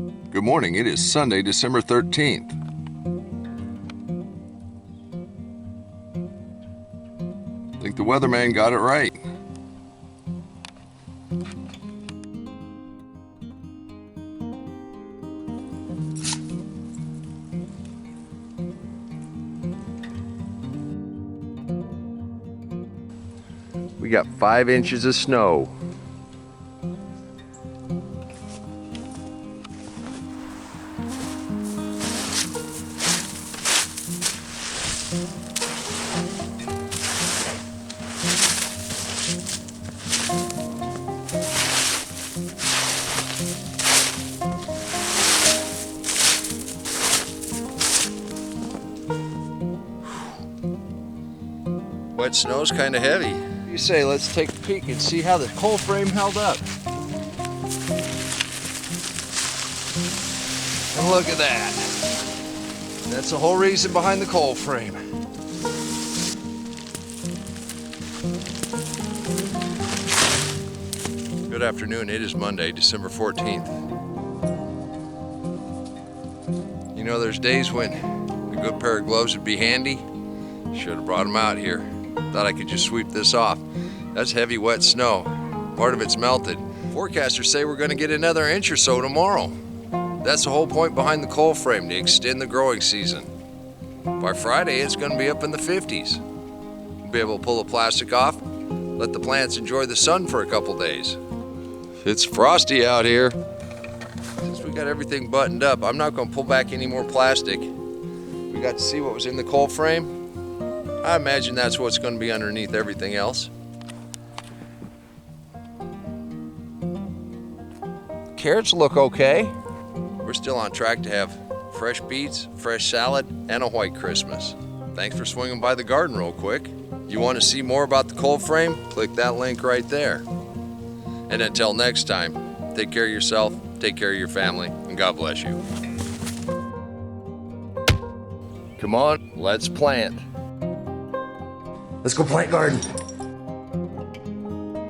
Good morning. It is Sunday, December 13th. I think the weatherman got it right. We got 5 inches of snow. Wet snow's kind of heavy. You say, let's take a peek and see how the coal frame held up. And look at that. That's the whole reason behind the coal frame. Good afternoon. It is Monday, December 14th. You know, there's days when a good pair of gloves would be handy. Should have brought them out here. Thought I could just sweep this off. That's heavy, wet snow. Part of it's melted. Forecasters say we're going to get another inch or so tomorrow. That's the whole point behind the coal frame, to extend the growing season. By Friday, it's going to be up in the 50s. We'll be able to pull the plastic off, let the plants enjoy the sun for a couple days. It's frosty out here. Since we got everything buttoned up, I'm not going to pull back any more plastic. We got to see what was in the coal frame. I imagine that's what's going to be underneath everything else. Carrots look okay. We're still on track to have fresh beets, fresh salad, and a white Christmas. Thanks for swinging by the garden real quick. You want to see more about the coal frame? Click that link right there. And until next time, take care of yourself, take care of your family, and God bless you. Come on, let's plant. Let's go plant garden.